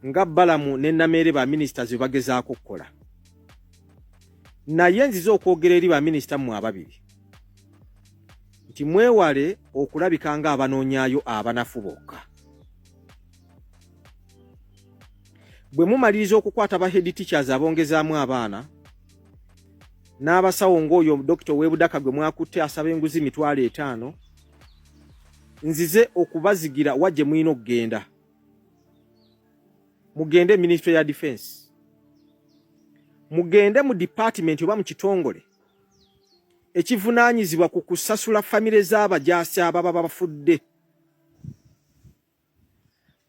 nga Balamu ne Namere ba ministers bagezaako kukola. Naye nziza okwogera eri ba minisita mu ababiri nti mwewale okulabika nga abanoonyaayo abanafu bokka. Bwe mumaliriza okukwata ba head teachers abongezaamu abaana n'abasawo ng'oyo Dr. Webudaka gwe mwakutte asaba enguzi $5,000, nzize okubazigira wajje mwino okugenda. Mugende Ministry ya Defense, mugende mu department oba mu kitongole ekivunaanyizibwa ku kusasula famire z'abajaasi ababa bafudde.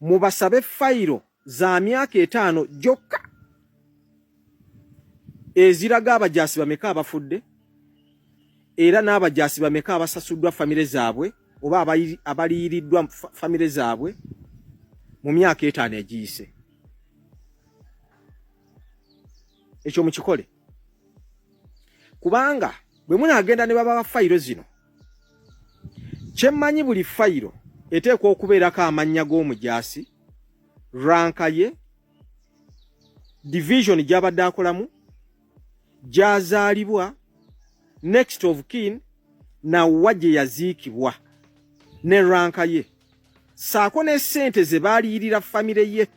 Mubasabe fayiro za myaka 5 gyokka eziraga abajaasi bameka abafudde era n'abajaasi bameka abasasuddwa famire zaabwe oba abaliiriddwa famire zaabwe mu myaka 5 egiyise. Ekyo mukikole kubanga bwe munaagenda ne baba fayiro zino kyemmanyi buli fayiro eteekwa okubeerako amannya g'omujaasi, ranka ye, division gy'abadde akolamu, gy'azaalibwa, next of kin na wa gye yaziikibwa ne ranka ye, saako ne ssente ze baaliyirira famire ye.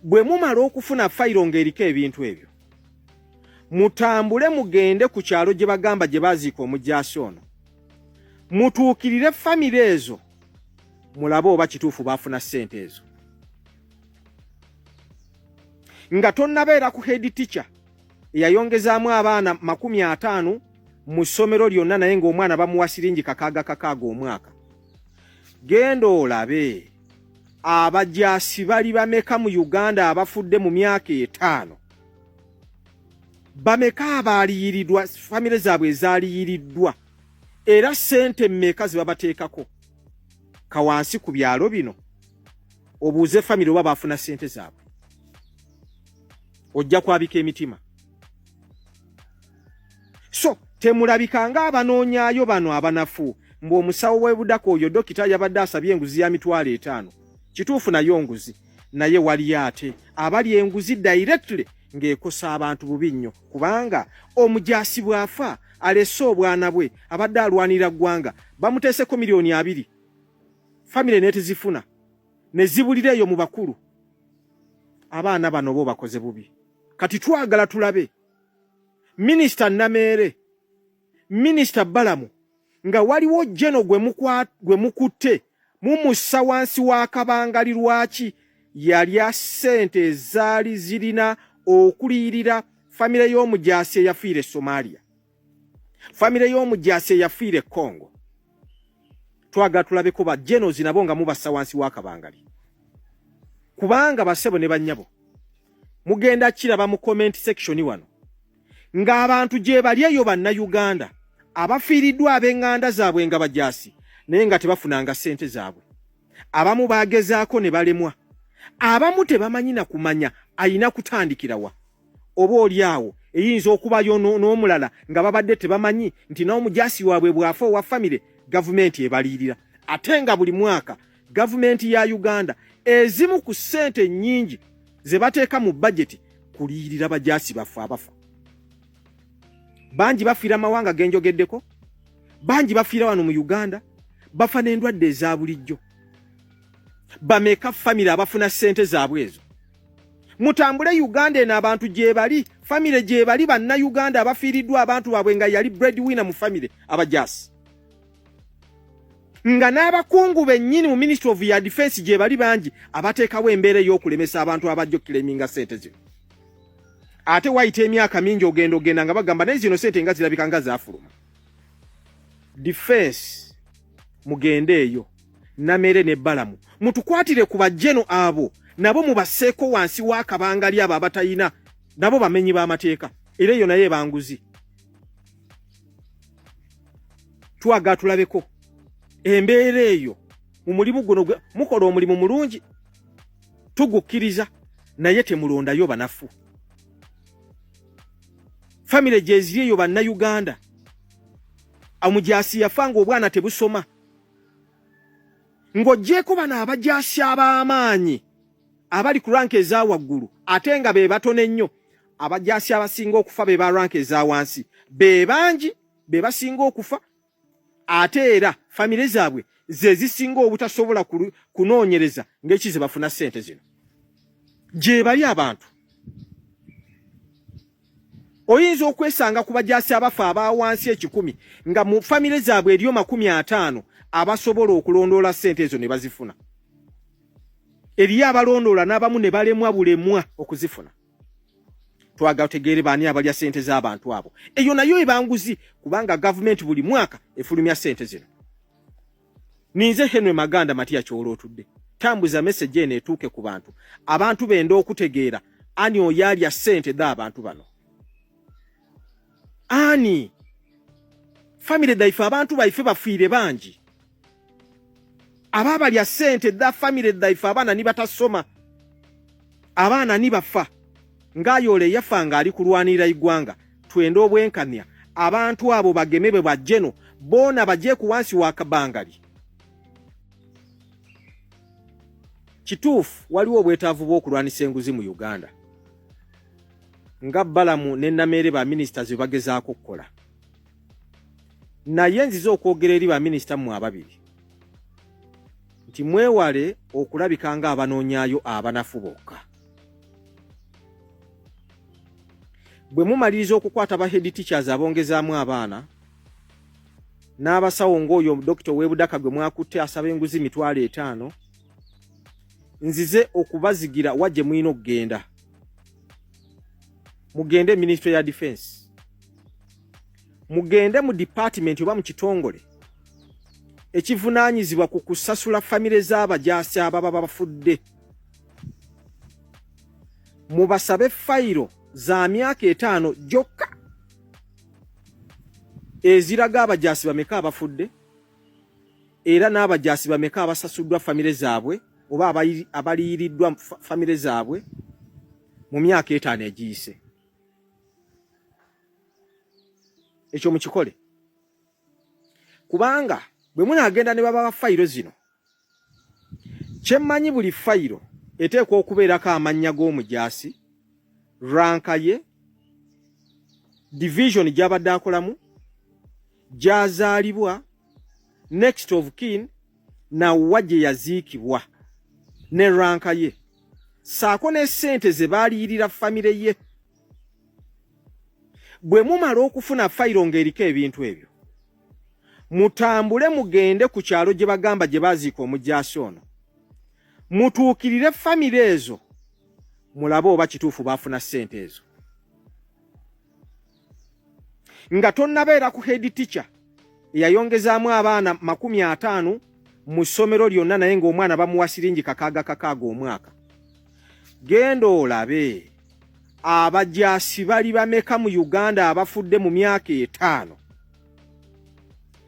Bwe mumala okufuna fayiro ng'eriko ebintu ebyo, mutambule mugende ku kyalo gye bagamba gye baziika omujaasi ono, mutuukirire famire ezo mulabe oba kituufu baafuna ssente ezo. Nga tonnabeera ku head teacher eyayongezaamu abaana 50 mu ssomero lyonna naye ng'omwana bamuwa siringi 600 omwaka. Genda olabe abajaasi bali bameka mu Uganda abafudde mu myaka 5. Bameka abaaliyiridwa famire zaabwe ezaaliyiridwa era ssente mmeka ze babateekako. Kawansi ku byalo bino obuuze famire oba baafuna ssente zaabwe, ojja kwabika emitima. So temulabikanga abanoonyaayo bano abanafu mbu omusawo w'Ebudaka oyo dokita yabadde asabye enguzi ya $5,000. Kituufu nayo nguzi, naye wali ate abali enguzi directly ng'ekosa abantu bubi nnyo kubanga omujaasi bw'afa alese obwana bwe abadde alwanira ggwanga bamuteeseko $2,000,000. Famire netezifuna ne zibulira eyo mu bakulu. Abaana bano bo bakoze bubi. Kati twagala tulabe Minister Namere, Minister Balamu nga waliwo jeno gwe mukutte mumussa wansi wa kabangali lwaki yalya ssente ezaali zirina okuliyirira famire y'omujaasi eyafiire Somalia, famire y'omujaasi eyafiire Congo. Twagala tulabeko ba jeno zinabo nga mubassa wansi wa kabangali kubanga basebo ne bannyabo mugenda kiraba mu comment section wano ng'abantu gye bali eyo Bannayuganda abafiiriddwa ab'eŋŋanda zaabwe nga bajaasi naye nga tebafunanga ssente zaabwe. Abamu baagezaako ne balemwa, abamu tebamanyi na kumanya ayina kutandikirawa. Oba oli awo eyinza okubayo n'omulala nga babadde tebamanyi nti n'omujaasi waabwe bw'afa owa famire gavumenti ebaliirira. Ate nga buli mwaka gavumenti ya Uganda ezimu ku ssente nnyingi ze bateeka mu budget kuliirira bajaasi bafa abafa. Bangi bafiira mawanga genjogeddeko, bangi bafiira wano mu Uganda, bafa n'endwadde eza bulijjo. Bameka famire abafuna ssente zaabwe ezo. Mutambule Uganda eno abantu gye bali, famire gye bali Bannayuganda abafiiriddwa abantu baabwe nga yali breadwinner mu famire abajaasi. Nga n'abakungu bennyini mu Ministry of ya Defense gye bali bangi abateekawo embeera ey'okulemesa abantu abajja okukireminga ssente zino. Ate wayita emyaka mingi ogenda nga bagamba naye zino ssente nga zirabika nga zaafuluma. Defense mugende eyo, Namere ne Balamu mutukwatire ku bajeno abo nabo mubasseeko wansi wa kabangali abo abatayina nabo bamenyi b'amateeka era eyo naye banguzi. Twaga tulabeko embeera eyo mu mulimu guno mukola omulimu mulungi tugukkiriza naye temulondayo banafu. Famire gye ziri eyo Bannayuganda omujaasi yafanga obwana tebusoma ng'oggyeko bano abajaasi ab'amaanyi abali ku rank eza waggulu ate nga be batono nnyo abajaasi abasinga okufa be ba rank eza wansi be bangi be basinga okufa ate era famire zaabwe ze zisinga obutasobola kunoonyereza ng'ekize bafuna ssente zino gye bali abantu. Oyinza okwesanga ku bajaasi abafa aba wansi 10 nga mu famire zaabwe eriyo 50 abasobola okulondoola ssente ezo ne bazifuna. Eriyo abalondoola n'abamu ne balemwa bulemwa okuzifuna. Twagala otegeere baani abalya ssente z'abantu abo. Eyo nayo ebanguzi kubanga gavumenti buli mwaka efulumya ssente zino. Ninze Henry Maganda Matiya Kyolo otudde. Tambuza message eno etuuke ku bantu. Abantu benda okutegeera ani oyalya ssente z'abantu bano. Ani family daifa abantu baife bafiire bangi. Ababalya ssente za family daifa abaana ni batasoma. Abaana ni bafa. Ngayole yafanga ali kulwanira igwanga. Twende obwenkanya. Abantu abo bagemebe bajeno bona baje ku wansi wa kabangali. Kituufu waliwo obwetaavu bw'okulwanisa enguzi mu Uganda. Nga Balamu ne Namere ba ministers bagezaako okukola. Naye nziza okwogera eri ba minister mu ababiri nti mwewale okulabika nga abanoonyaayo abanafu bokka. Bwe mumaliriza okukwata ba head teachers abongezaamu abaana n'abasawo ng'oyo Dr. Webudaka gwe mwakutte asaba enguzi 5,000 nzize okubazigira wajje mwino okugenda. Mugende Ministry ya Defense. Mugende mu department oba mu kitongole ekivunaanyizibwa ku kusasula famire z'abajaasi ababa bafudde. Mubasabe fayiro za myaka 5 jokka eziraga abajaasi bameka abafudde era n'abajaasi bameka abasasuddwa famire zaabwe oba abaliiriddwa famire zaabwe mu myaka 5 egiyise. Ekyo mukikole kubanga bwe munaagenda ne baba fayiro zino kyemmanyi buli fayiro eteekwa okubeerako amannya g'omujaasi, ranka ye, division gy'abadde akolamu, gy'azaalibwa, next of kin na wa gye yaziikibwa ne ranka ye saako ne ssente ze baaliyirira famire ye. Bwe mumala okufuna fayiro ng'eriko ebintu ebyo mutambule mugende ku kyalo gye bagamba gye baziika omujaasi ono mutuukirire famire ezo mulabe oba kituufu baafuna ssente ezo. Nga tonnabeera ku head teacher eyayongezaamu abaana 50 mu ssomero lyonna naye ng'omwana bamuwa siringi 600 omwaka. Genda olabe abajaasi bali bameka mu Uganda abafudde mu myaka 5.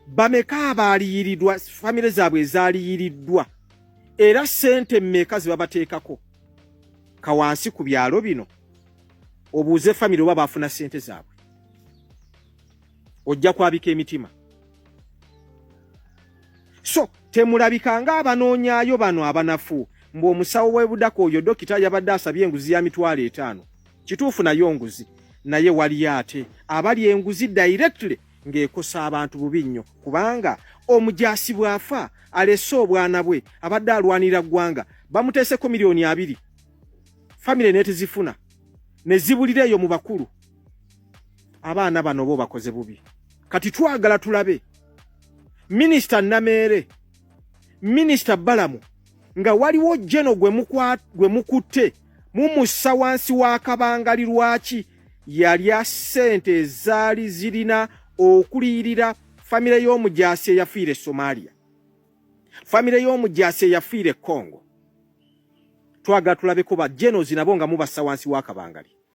Bameka abaaliyiridwa famire zaabwe ezaaliyiridwa era ssente mmeka zibabateekako. Kawansi ku byalo bino obuuze famire oba baafuna ssente zaabwe. Ojja kwabika emitima. So temulabikanga abanoonyaayo bano abanafu mbu omusawo w'ebudako oyo dokita yabadde asabye enguzi ya 5,000. Kituufu nayo nguzi naye wali ate abali enguzi directly ng'ekosa abantu bubi nnyo kubanga omujaasi bw'afa alese obwana bwe abadde alwanira ggwanga bamuteeseko $2,000,000 famire netezifuna ne zibulira eyo mu bakulu. Abaana bano bo bakoze bubi. Kati twagala tulabe Minister Namere, Minister Balamu nga waliwo jeno gwe mukutte mumussa wansi wa kabangali lwaki yalya ssente ezaali zirina okuliyirira famire y'omujaasi eyafiire Somalia, famire y'omujaasi eyafiire Congo. Twagala tulabeko ba jeno zinabo nga mubassa wansi wa kabangali.